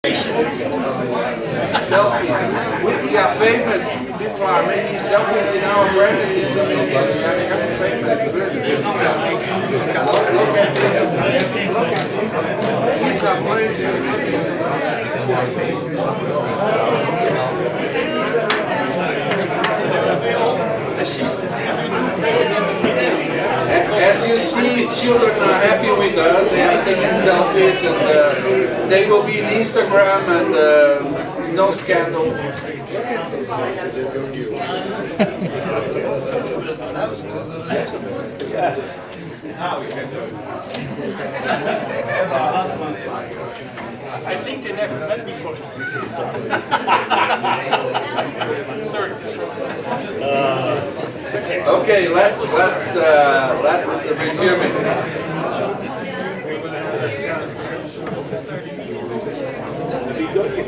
Selfie. We are famous. People are making selfies in our brands. We are becoming famous. Look at this. These are As you see, children are happy with us. They are taking selfies, and they will be in Instagram, and no scandal. I think they never met before. Sorry. Okay, let's resume it.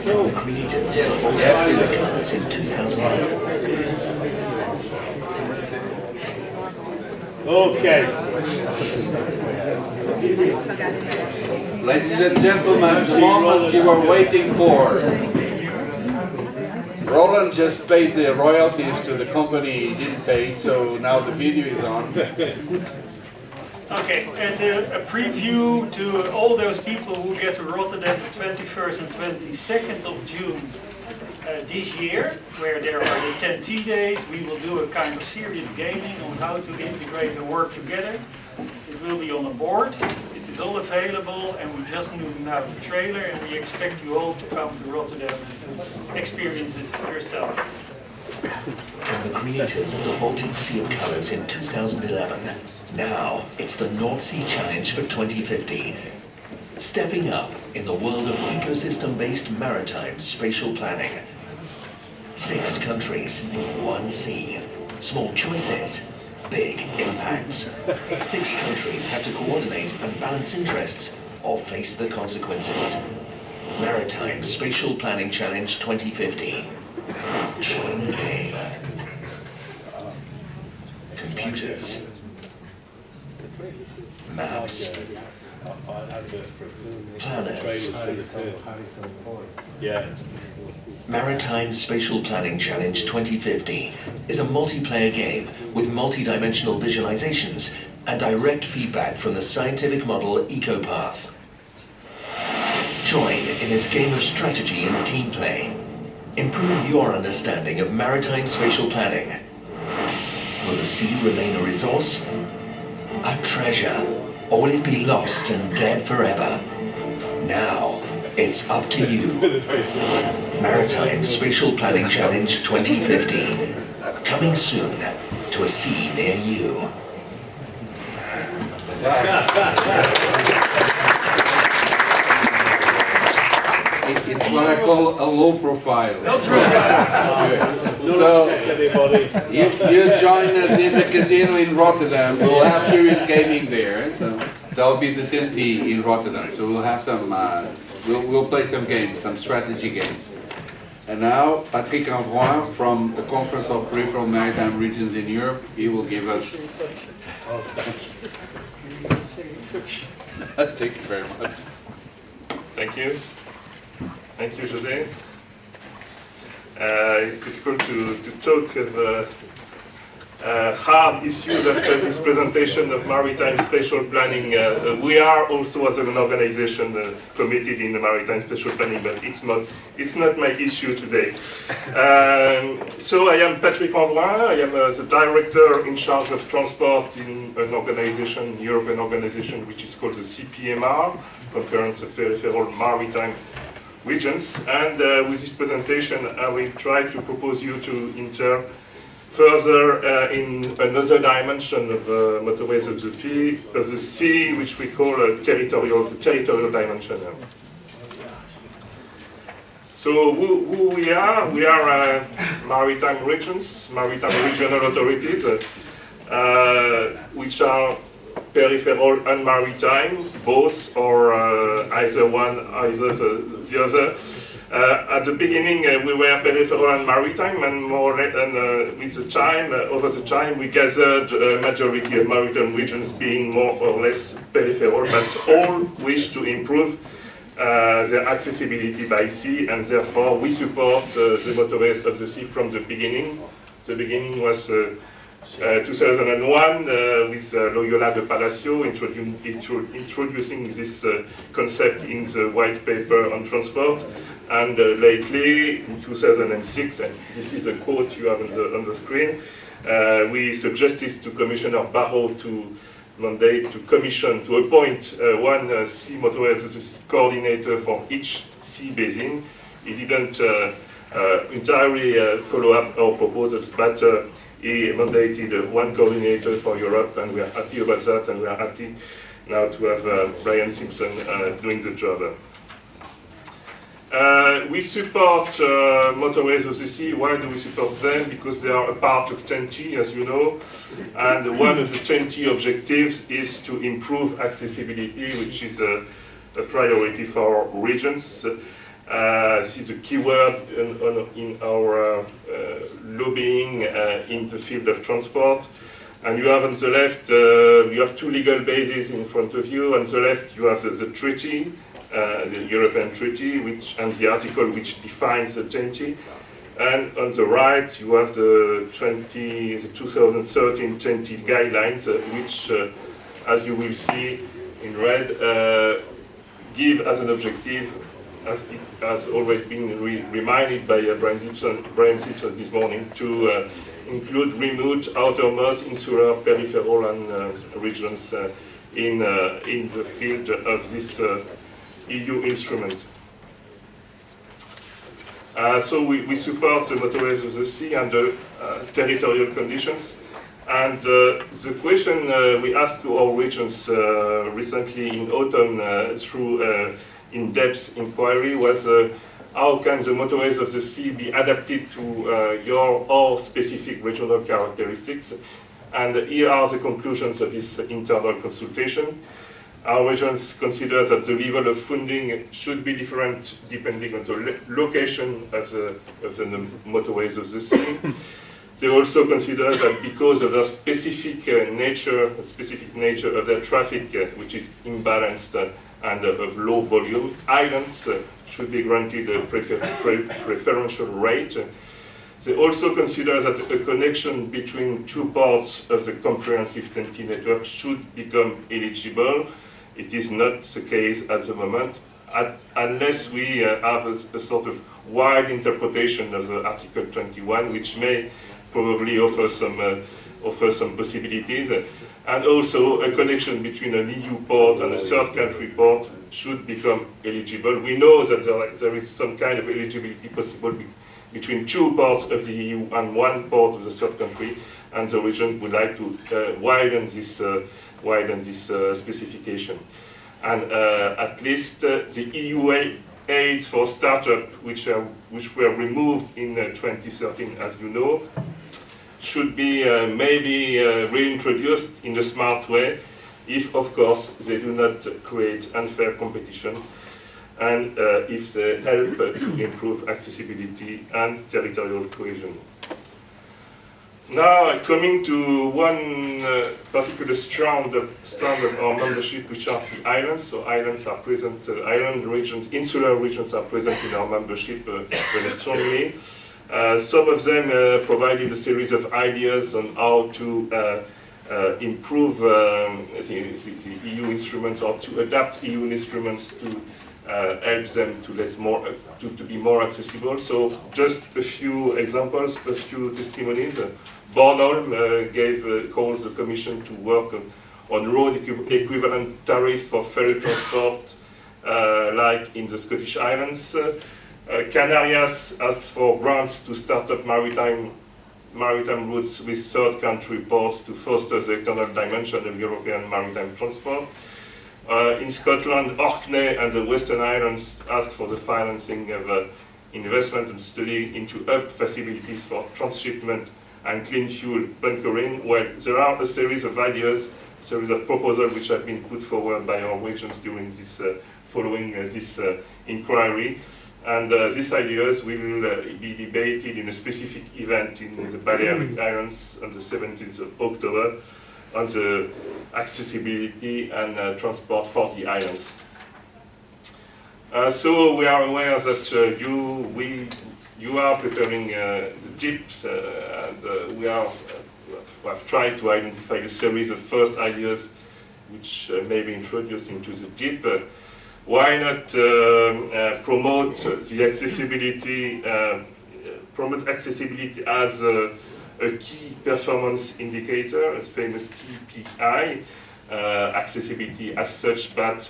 The creators of Colors in 2008. Okay. Ladies and gentlemen, the moment you were waiting for. Roland just paid the royalties to the company he didn't pay, so now the video is on. Okay, as a preview to all those people who get to Rotterdam the 21st and 22nd of June this year, where there are the 10T days, we will do a kind of serious gaming on how to integrate and work together. It will be on a board. It is all available, and we just knew now the trailer, and we expect you all to come to Rotterdam and experience it yourself. From the creators of the Baltic Sea of Colors in 2011, now it's the North Sea Challenge for 2050. Stepping up in the world of ecosystem-based maritime spatial planning. 6 countries, 1 sea. Small choices, big impacts. 6 countries have to coordinate and balance interests or face the consequences. Maritime Spatial Planning Challenge 2050. Join the game. Computers. Maps. Planners. Yeah. Maritime Spatial Planning Challenge 2050 is a multiplayer game with multi-dimensional visualizations and direct feedback from the scientific model EcoPath. Join in this game of strategy and team play. Improve your understanding of maritime spatial planning. Will the sea remain a resource? A treasure? Or will it be lost and dead forever? Now, it's up to you. Maritime Spatial Planning Challenge 2050. Coming soon to a sea near you. It's what I call a low profile. So, you join us in the casino in Rotterdam. We'll have serious gaming there. So that'll be the 10T in Rotterdam. So we'll have some, we'll play some games, some strategy games. And now, Patrick Envoy from the Conference of Peripheral Maritime Regions in Europe, he will give us. Thank you very much. Thank you. Thank you, José. It's difficult to talk of hard issues after this presentation of maritime spatial planning. We are also, as an organization, committed in the maritime spatial planning, but it's not my issue today. So I am Patrick Envoy. I am the director in charge of transport in an organization, European organization, which is called the CPMR, Conference of Peripheral Maritime Regions, and with this presentation I will try to propose you to enter further in another dimension of motorways of the sea, which we call the territorial dimension. So who we are? We are maritime regions, maritime regional authorities, which are peripheral and maritime, both, or either one, either the other. At the beginning, we were peripheral and maritime, and more with the time, over the time, we gathered a majority of maritime regions being more or less peripheral, but all wish to improve their accessibility by sea, and therefore we support the motorways of the sea from the beginning. The beginning was 2001 with Loyola de Palacio introducing this concept in the white paper on transport, and lately in 2006, and this is a quote you have on the screen, we suggested to Commissioner Barrot to mandate to commission, to appoint one sea motorway coordinator for each sea basin. He didn't entirely follow up our proposals, but he mandated one coordinator for Europe, and we are happy about that, and we are happy now to have Brian Simpson doing the job. We support motorways of the sea. Why do we support them? Because they are a part of TEN-T, as you know, and one of the TEN-T objectives is to improve accessibility, which is a priority for our regions. This is a key word in our lobbying in the field of transport. And you have on the left, you have two legal bases in front of you. On the left, you have the treaty, the European Treaty, and the article which defines the TEN-T. And on the right, you have the 2013 TEN-T guidelines, which, as you will see in red, give as an objective, as it has already been reminded by Brian Simpson this morning, to include remote, outermost, insular, peripheral, and regions in the field of this EU instrument. So we support the motorways of the sea under territorial conditions. And the question we asked to our regions recently in autumn through in-depth inquiry was how can the motorways of the sea be adapted to your or specific regional characteristics? And here are the conclusions of this internal consultation. Our regions consider that the level of funding should be different depending on the location of the motorways of the sea. They also consider that because of the specific nature of their traffic, which is imbalanced and of low volume, islands should be granted a preferential rate. They also consider that a connection between two parts of the comprehensive TEN-T network should become eligible. It is not the case at the moment, unless we have a sort of wide interpretation of the Article 21, which may probably offer some possibilities. And also a connection between an EU port and a third country port should become eligible. We know that there is some kind of eligibility possible between two ports of the EU and one port of the third country, and the region would like to widen this specification. And at least the EU aids for startup, which were removed in 2013, as you know, should be maybe reintroduced in a smart way, if of course they do not create unfair competition, and if they help to improve accessibility and territorial cohesion. Now coming to one particular strand of our membership, which are the islands. So islands are present, island regions, insular regions are present in our membership very strongly. Some of them provided a series of ideas on how to improve the EU instruments, or to adapt EU instruments to help them to be more accessible. So just a few examples, a few testimonies. Bornholm calls the Commission to work on road equivalent tariff for ferry transport, like in the Scottish Islands. Canarias asks for grants to start up maritime routes with third country ports to foster the external dimension of European maritime transport. In Scotland, Orkney and the Western Islands ask for the financing of investment and study into hub facilities for transshipment and clean fuel bunkering. Well, there are a series of ideas, a series of proposals which have been put forward by our regions during this, following this inquiry. And these ideas will be debated in a specific event in the Balearic Islands on the 17th of October on the accessibility and transport for the islands. So we are aware that you are preparing the JIP, and we have tried to identify a series of first ideas which may be introduced into the JIP. Why not promote the accessibility, promote accessibility as a key performance indicator, as famous KPI, accessibility as such, but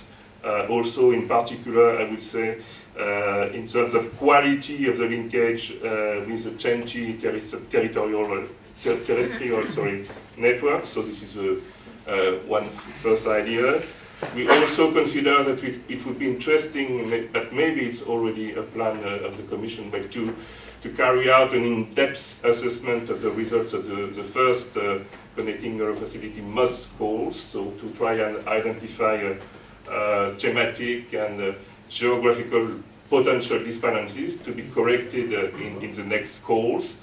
also in particular, I would say, in terms of quality of the linkage with the 10G terrestrial network. So this is one first idea. We also consider that it would be interesting, but maybe it's already a plan of the Commission, but to carry out an in-depth assessment of the results of the first Connecting Euro Facility MoS calls, so to try and identify thematic and geographical potential disbalances to be corrected in the next calls.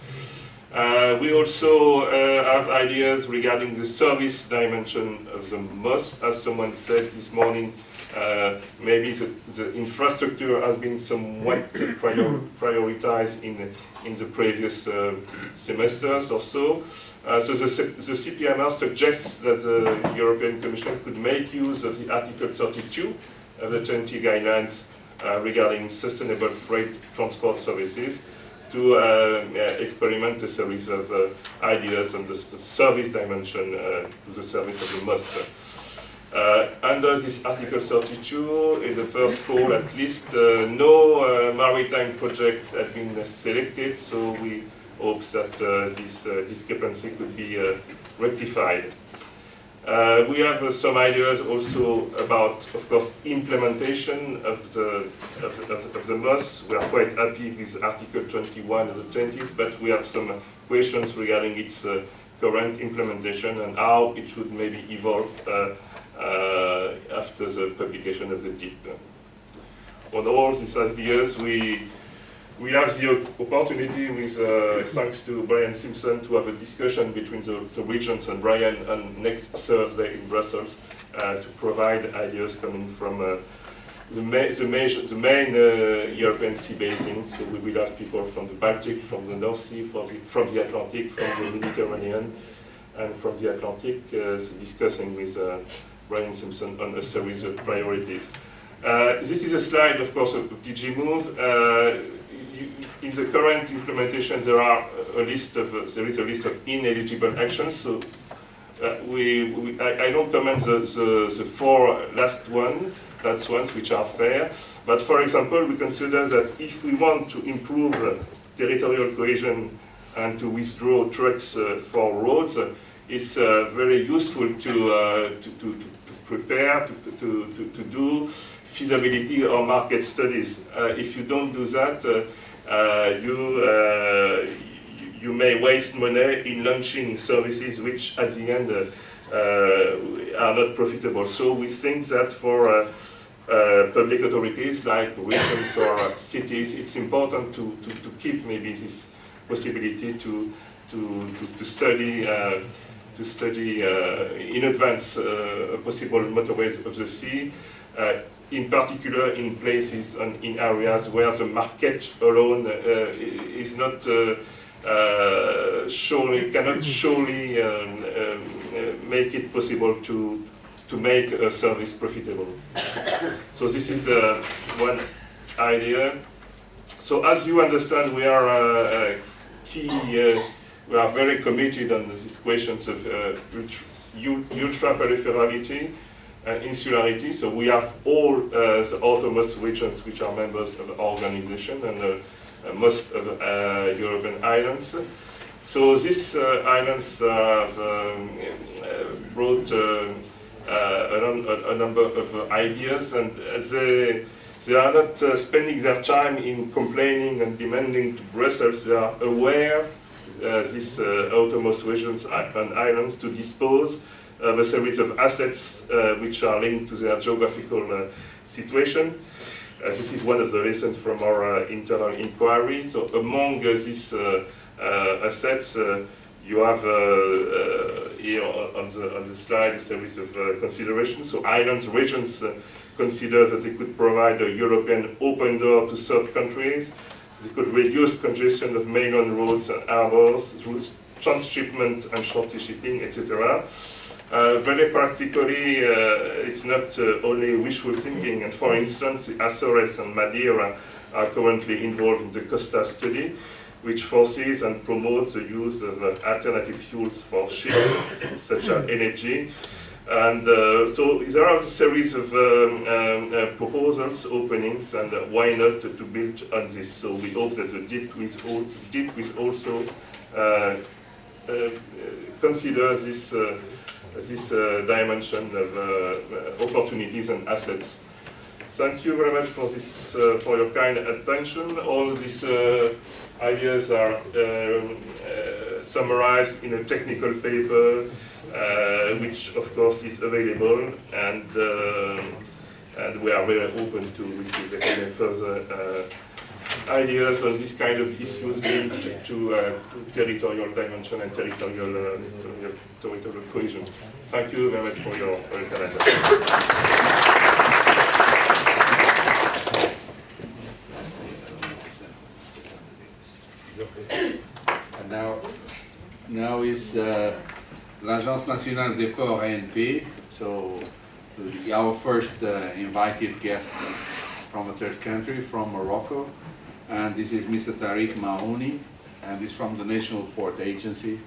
We also have ideas regarding the service dimension of the MoS. As someone said this morning, maybe the infrastructure has been somewhat prioritized in the previous semesters or so. So the CPMR suggests that the European Commission could make use of the Article 32 of the 10T guidelines regarding sustainable freight transport services to experiment a series of ideas on the service dimension to the service of the MoS. Under this Article 32, in the first call at least, no maritime project had been selected, so we hope that this discrepancy could be rectified. We have some ideas also about, of course, implementation of the MoS. We are quite happy with Article 21 of the 20s, but we have some questions regarding its current implementation and how it should maybe evolve after the publication of the DIP. On all these ideas, we have the opportunity, with thanks to Brian Simpson, to have a discussion between the regions and Brian on next Thursday in Brussels to provide ideas coming from the main European sea basins. So we will have people from the Baltic, from the North Sea, from the Atlantic, from the Mediterranean, and from the Atlantic, so discussing with Brian Simpson on a series of priorities. This is a slide, of course, of DG Move. In the current implementation, there is a list of ineligible actions. So I don't comment the four last ones which are fair. But for example, we consider that if we want to improve territorial cohesion and to withdraw trucks for roads, it's very useful to prepare, to do feasibility or market studies. If you don't do that, you may waste money in launching services which at the end are not profitable. So we think that for public authorities like regions or cities, it's important to keep maybe this possibility to study in advance possible motorways of the sea. In particular in places and in areas where the market alone is not cannot surely make it possible to make a service profitable. So this is one idea. So as you understand, we are we are very committed on these questions of ultra-peripherality and insularity. So we have all the outermost regions which are members of the organization and most of the European islands. So these islands have brought a number of ideas, and they are not spending their time in complaining and demanding to Brussels. They are aware these outermost regions and islands to dispose of a series of assets which are linked to their geographical situation. This is one of the lessons from our internal inquiry. So among these assets, you have here on the slide a series of considerations. So islands, regions consider that they could provide a European open door to third countries. They could reduce congestion of mainland roads and harbors through transshipment and shorter shipping, etc. Very practically, it's not only wishful thinking, and for instance, the Azores and Madeira are currently involved in the Costa study, which forces and promotes the use of alternative fuels for ships, such as energy. And so there are a series of proposals, openings, and why not to build on this. So we hope that the deep will also consider this dimension of opportunities and assets. Thank you very much for this, for your kind attention. All these ideas are summarized in a technical paper, which of course is available, and we are very open to receive any further ideas on this kind of issues linked to territorial dimension and territorial cohesion. Thank you very much for your time. Now is l'Agence nationale des ports ANP. So our first invited guest from a third country, from Morocco, and this is Mr. Tariq Mahoni, and he's from the National Port Agency,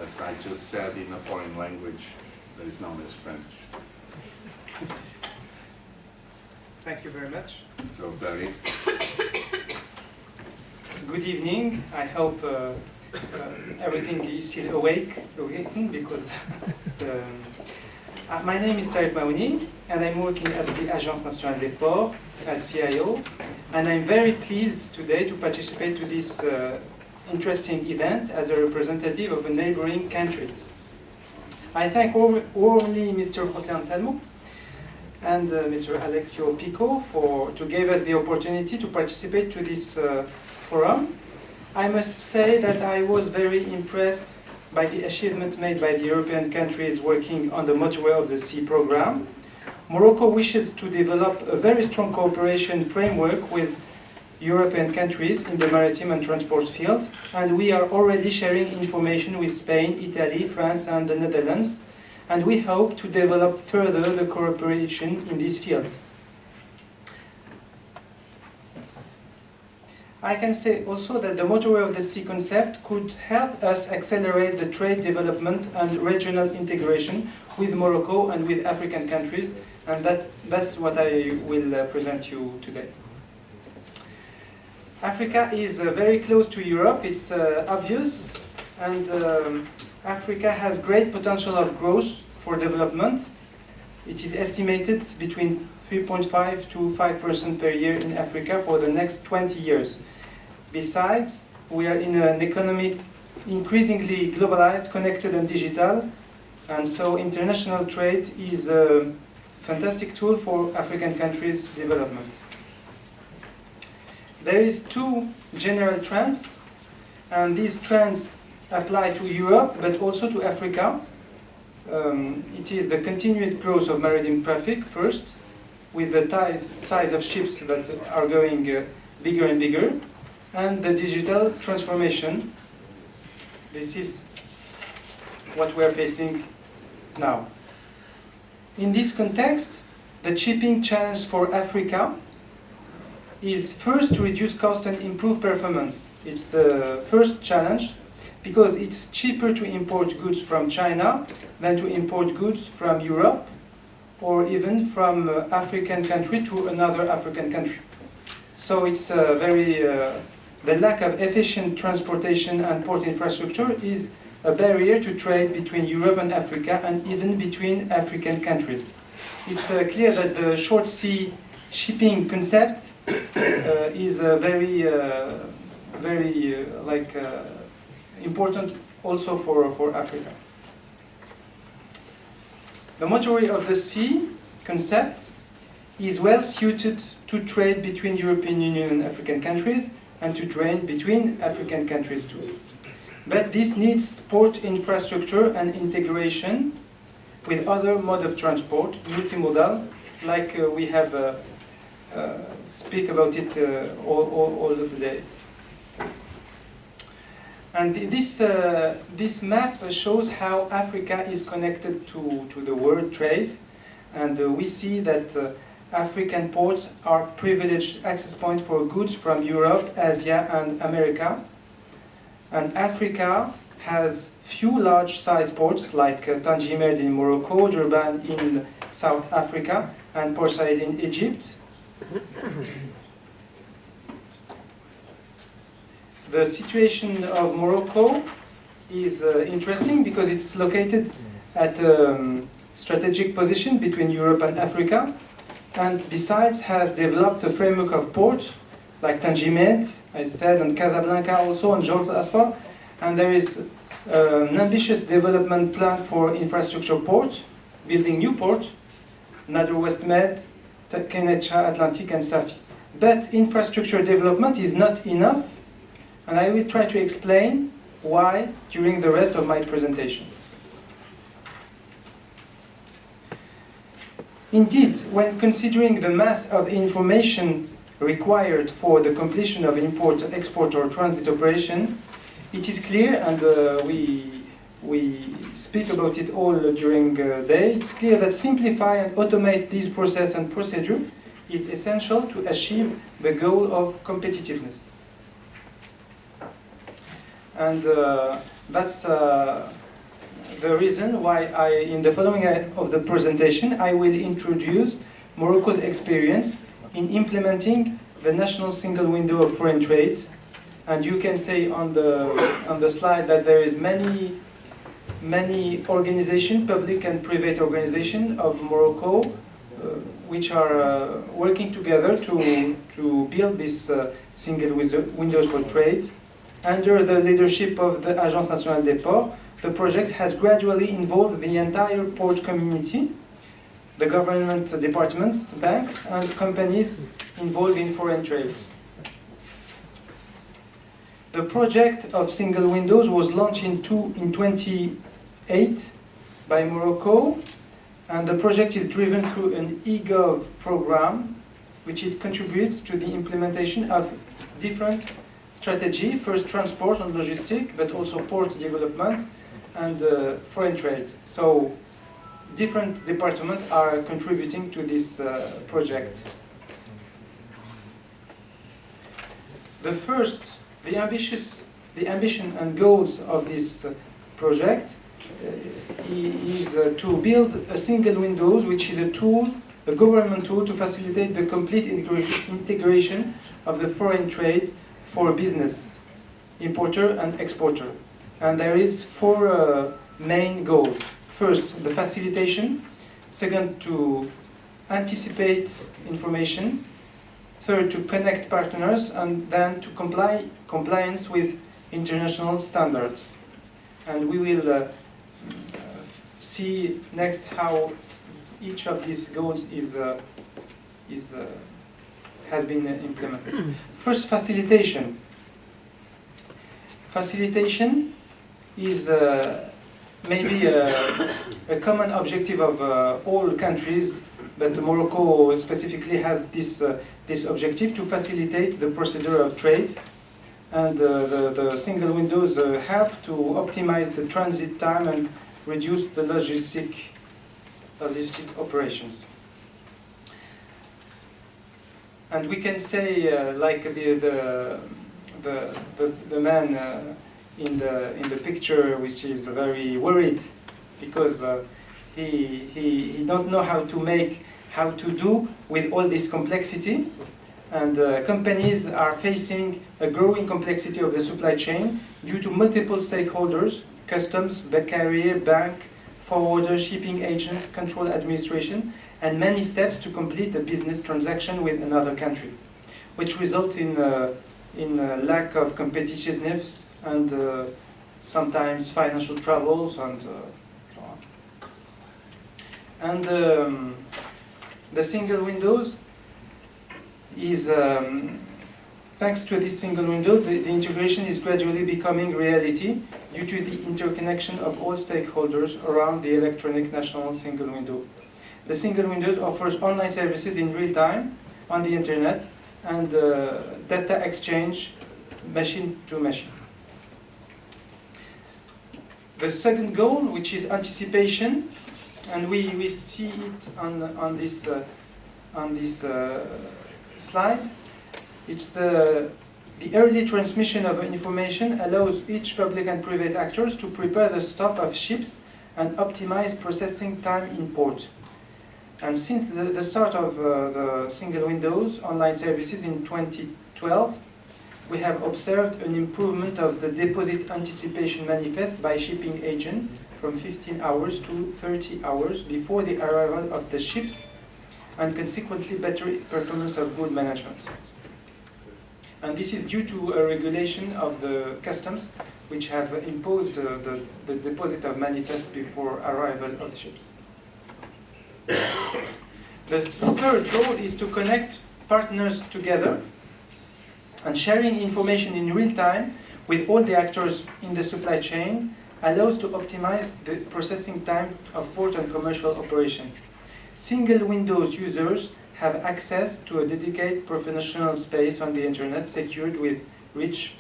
as I just said, in a foreign language that is known as French. Thank you very much. So Tariq. Good evening. I hope everything is still awakening, because my name is Tariq Mahoni, and I'm working at the Agence nationale des ports as CIO, and I'm very pleased today to participate to this interesting event as a representative of a neighboring country. I thank warmly Mr. José Anselmo and Mr. Alexio Pico to give us the opportunity to participate to this forum. I must say that I was very impressed by the achievement made by the European countries working on the Motorway of the Sea program. Morocco wishes to develop a very strong cooperation framework with European countries in the maritime and transport field, and we are already sharing information with Spain, Italy, France, and the Netherlands, and we hope to develop further the cooperation in this field. I can say also that the Motorway of the Sea concept could help us accelerate the trade development and regional integration with Morocco and with African countries, and that's what I will present you today. Africa is very close to Europe, it's obvious, and Africa has great potential of growth for development. It is estimated between 3.5 to 5% per year in Africa for the next 20 years. Besides, we are in an economy increasingly globalized, connected and digital, and so international trade is a fantastic tool for African countries' development. There is two general trends, and these trends apply to Europe, but also to Africa. It is the continued growth of maritime traffic first, with the size of ships that are going bigger and bigger, and the digital transformation. This is what we are facing now. In this context, the shipping challenge for Africa is first to reduce cost and improve performance. It's the first challenge, because it's cheaper to import goods from China than to import goods from Europe, or even from African country to another African country. So it's the lack of efficient transportation and port infrastructure is a barrier to trade between Europe and Africa, and even between African countries. It's clear that the short sea shipping concept is very important also for Africa. The Motorway of the Sea concept is well suited to trade between European Union and African countries, and to trade between African countries too. But this needs port infrastructure and integration with other modes of transport, multimodal, like we have speak about it all of the day. And this map shows how Africa is connected to the world trade, and we see that African ports are privileged access points for goods from Europe, Asia, and America. And Africa has few large-sized ports like Tangier in Morocco, Durban in South Africa, and Port Said in Egypt. The situation of Morocco is interesting because it's located at a strategic position between Europe and Africa, and besides has developed a framework of ports like Tangier, I said, and Casablanca also, and Jolf Asfar, and there is an ambitious development plan for infrastructure ports, building new ports, Nador West Med, Kennetra, Atlantic, and Safi. But infrastructure development is not enough, and I will try to explain why during the rest of my presentation. Indeed, when considering the mass of information required for the completion of import, export, or transit operation, it is clear, and we speak about it all during the day, it's clear that simplify and automate this process and procedure is essential to achieve the goal of competitiveness. And that's the reason why in the following of the presentation, I will introduce Morocco's experience in implementing the national single window of foreign trade. And you can see on the slide that there is many organizations, public and private organizations of Morocco, which are working together to build this single windows for trade. Under the leadership of the Agence Nationale des Ports, the project has gradually involved the entire port community, the government departments, banks, and companies involved in foreign trade. The project of single windows was launched in 2008 by Morocco, and the project is driven through an eGov program, which it contributes to the implementation of different strategy, first transport and logistics, but also port development and foreign trade. So different departments are contributing to this project. The ambition and goals of this project is to build a single windows, which is a tool, a government tool to facilitate the complete integration of the foreign trade for business, importer and exporter. And there is four main goals. First, the facilitation. Second, to anticipate information. Third, to connect partners, and then to compliance with international standards. And we will see next how each of these goals has been implemented. First, facilitation. Facilitation is maybe a common objective of all countries, but Morocco specifically has this objective to facilitate the procedure of trade. And the single windows help to optimize the transit time and reduce the logistic operations. And we can say, like the man in the picture, which is very worried because he don't know how to do with all this complexity. And companies are facing a growing complexity of the supply chain due to multiple stakeholders: customs, carrier, bank, forwarder, shipping agents, control administration, and many steps to complete a business transaction with another country, which results in lack of competitiveness and sometimes financial troubles and so on. And the single windows is, thanks to this single window, the integration is gradually becoming reality due to the interconnection of all stakeholders around the electronic national single window. The single windows offers online services in real time on the internet and data exchange machine to machine. The second goal, which is anticipation, and we see it on this slide. It's the early transmission of information allows each public and private actors to prepare the stop of ships and optimize processing time in port. And since the start of the single windows online services in 2012, we have observed an improvement of the deposit anticipation manifest by shipping agent from 15 hours to 30 hours before the arrival of the ships, and consequently better performance of good management. And this is due to a regulation of the customs which have imposed the deposit of manifest before arrival of the ships. The third goal is to connect partners together, and sharing information in real time with all the actors in the supply chain allows to optimize the processing time of port and commercial operation. Single Windows users have access to a dedicated professional space on the internet secured with rich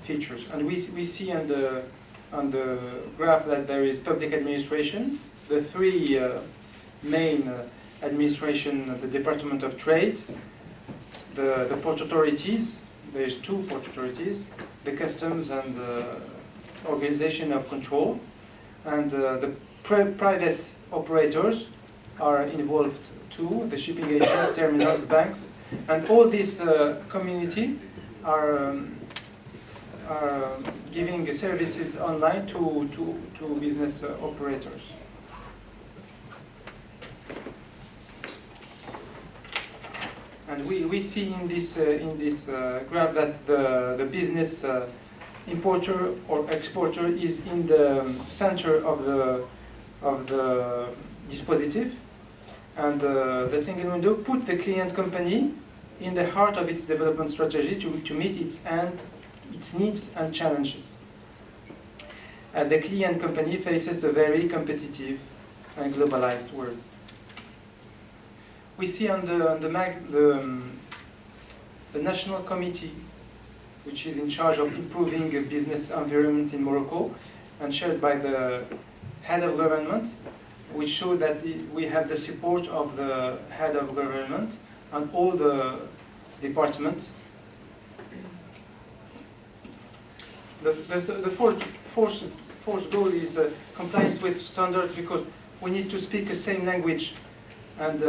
features. And we see on the graph that there is public administration, the three main administration, the Department of Trade, the port authorities, there's two port authorities, the customs and the organization of control, and the private operators are involved too, the shipping agents, terminals, banks, and all this community are giving services online to business operators. And we see in this graph that the business importer or exporter is in the center of the dispositif, and the single window put the client company in the heart of its development strategy to meet its needs and challenges. The client company faces a very competitive and globalized world. We see on the national committee, which is in charge of improving the business environment in Morocco, and chaired by the head of government, which show that we have the support of the head of government and all the departments. The fourth goal is compliance with standards, because we need to speak the same language. And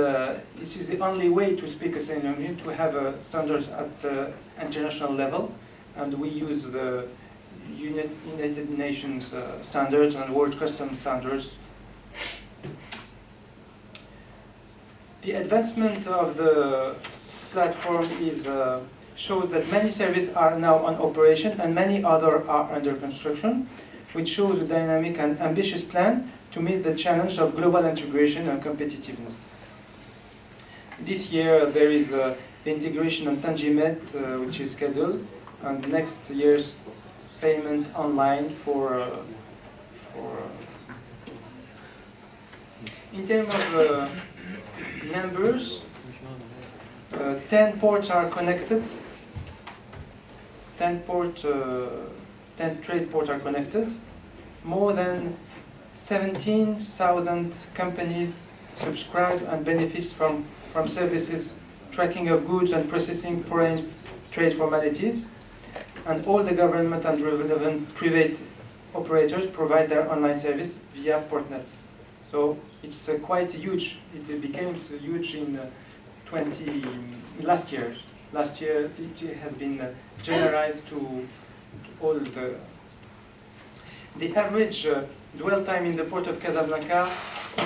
this is the only way to speak a same language, to have standards at the international level. And we use the United Nations standards and World Customs standards. The advancement of the platform shows that many services are now on operation and many others are under construction, which shows a dynamic and ambitious plan to meet the challenge of global integration and competitiveness. This year there is the integration of Tangimet, which is scheduled, and next year's payment online for in terms of numbers, 10 ports are connected. 10 trade ports are connected. More than 17,000 companies subscribe and benefits from services, tracking of goods and processing foreign trade formalities. And all the government and relevant private operators provide their online service via Portnet. So it's quite huge. It became huge in last year. Last year it has been generalized to all the. The average dwell time in the port of Casablanca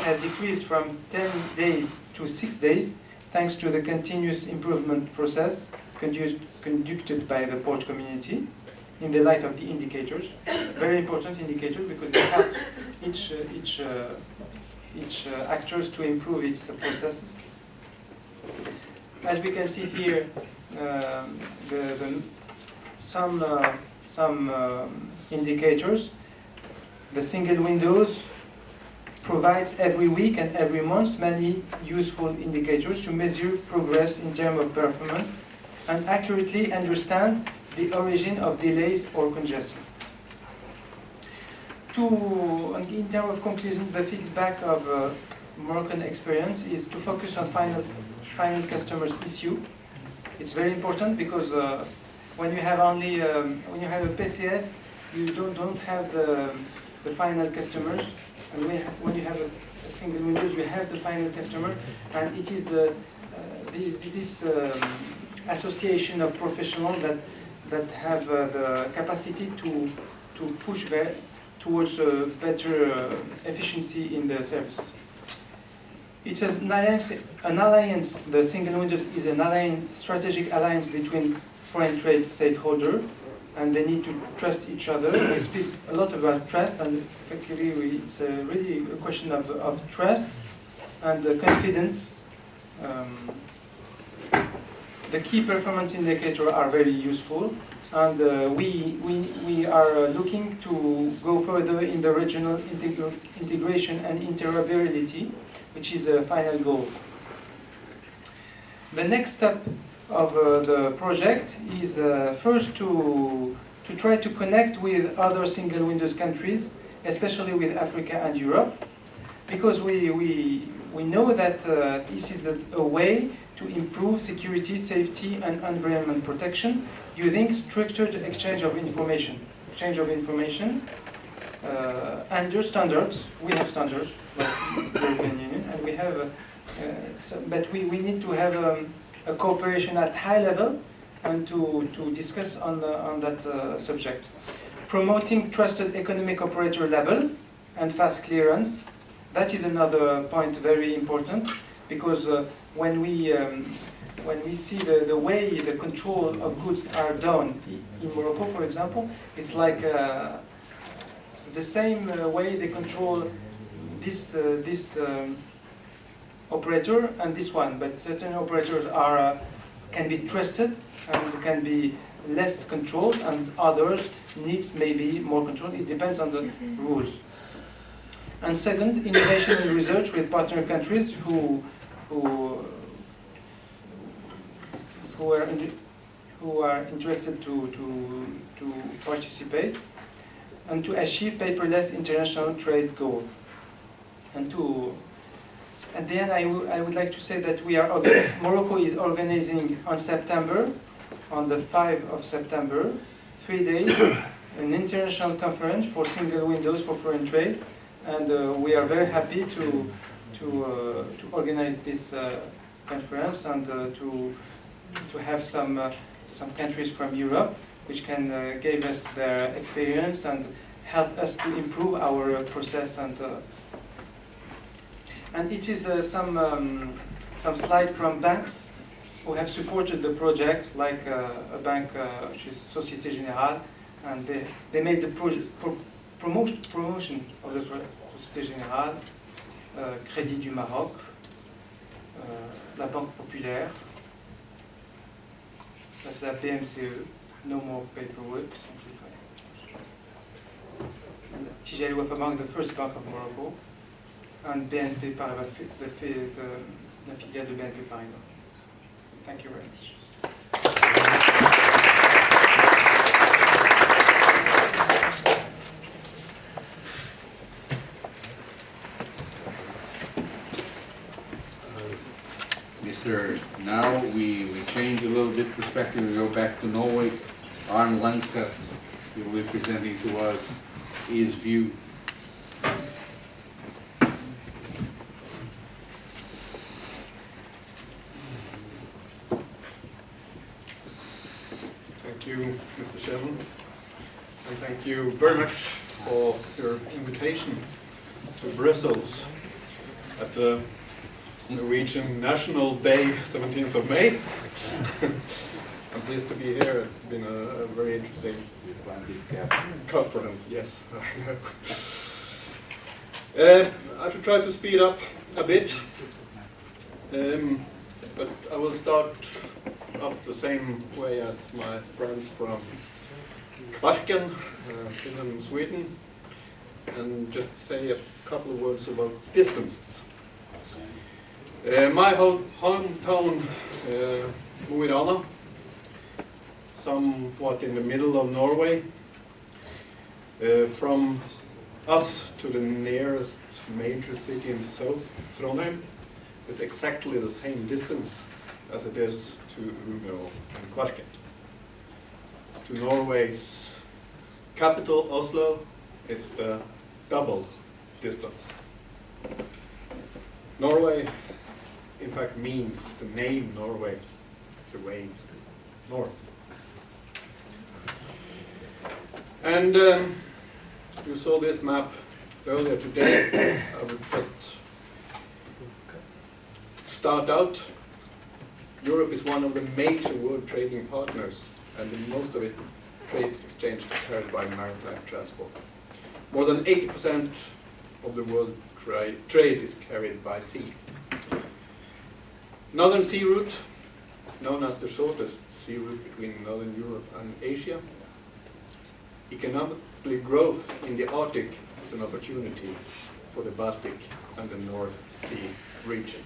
has decreased from 10 days to 6 days, thanks to the continuous improvement process conducted by the port community in the light of the indicators. Very important indicators, because they help each actors to improve its processes. As we can see here, some indicators. The single windows provides every week and every month many useful indicators to measure progress in terms of performance and accurately understand the origin of delays or congestion. In terms of conclusion, the feedback of Moroccan experience is to focus on final customers' issue. It's very important because when you have only when you have a PCS, you don't have the final customers, and when you have a single Windows, you have the final customer, and it is this association of professionals that have the capacity to push towards better efficiency in the services. It's an alliance. The single Windows is an strategic alliance between foreign trade stakeholders, and they need to trust each other. We speak a lot about trust, and effectively it's really a question of trust and confidence. The key performance indicators are very useful, and we are looking to go further in the regional integration and interoperability, which is a final goal. The next step of the project is first to try to connect with other single Windows countries, especially with Africa and Europe, because we know that this is a way to improve security, safety, and environment protection using structured exchange of information. Under standards, we have standards like the European Union, and we have, but we need to have a cooperation at high level and to discuss on that subject. Promoting trusted economic operator label and fast clearance. That is another point very important, because when we see the way the control of goods are done in Morocco, for example, it's like it's the same way they control this operator and this one, but certain operators can be trusted and can be less controlled, and others needs maybe more control. It depends on the rules. And second, innovation and research with partner countries who are interested to participate, and to achieve paperless international trade goals. And at the end, I would like to say that Morocco is organizing on the 5th of September, 3 days, an international conference for single Windows for foreign trade, and we are very happy to organize this conference and to have some countries from Europe which can give us their experience and help us to improve our process. And it is some slide from banks who have supported the project, like a bank which is Société Générale, and they made the promotion of the Société Générale, Crédit du Maroc, la Banque Populaire, ça c'est la BMCE, No More Paperwork, simplified. And Tijari Wafa Bank, the first bank of Morocco, and BNP Paribas, la filiale de BNP Paribas. Thank you very much. Now we change a little bit perspective and go back to Norway. Arne Langseth will be presenting to us his view. Thank you, Mr. Chairman, and thank you very much for your invitation to Brussels at the Norwegian National Day, 17th of May. I'm pleased to be here. It's been a very interesting conference, yes. I should try to speed up a bit, but I will start up the same way as my friends from Kvarken, Finland, Sweden. and just say a couple of words about distances. My hometown, Mo I Rana, somewhat in the middle of Norway. From us to the nearest major city in south, Trondheim, is exactly the same distance as it is to Umeå and Kvarken. To Norway's capital, Oslo, it's the double distance. Norway, in fact, means the name Norway, the way north. And you saw this map earlier today. I would just start out. Europe is one of the major world trading partners, and most of it trade exchange is carried by maritime transport. More than 80% of the world trade is carried by sea. Northern sea route, known as the shortest sea route between Northern Europe and Asia. Economically, growth in the Arctic is an opportunity for the Baltic and the North Sea region.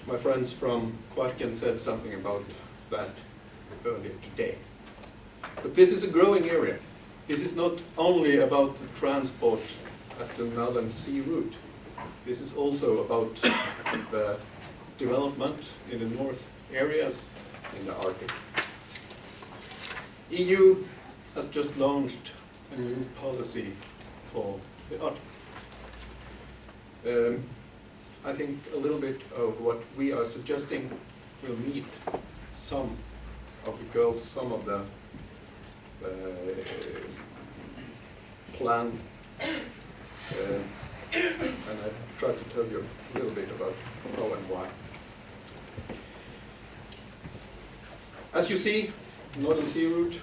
My friends from Kvarken said something about that earlier today. But this is a growing area. This is not only about the transport at the Northern Sea route. This is also about the development in the north areas in the Arctic. EU has just launched a new policy for the Arctic. I think a little bit of what we are suggesting will meet some of the goals, some of the plan, and I try to tell you a little bit about how and why. As you see, Northern Sea route,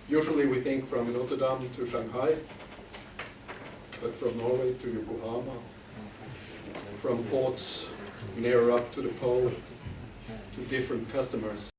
usually we think from Rotterdam to Shanghai, but from Norway to Yokohama, from ports nearer up to the pole to different customers.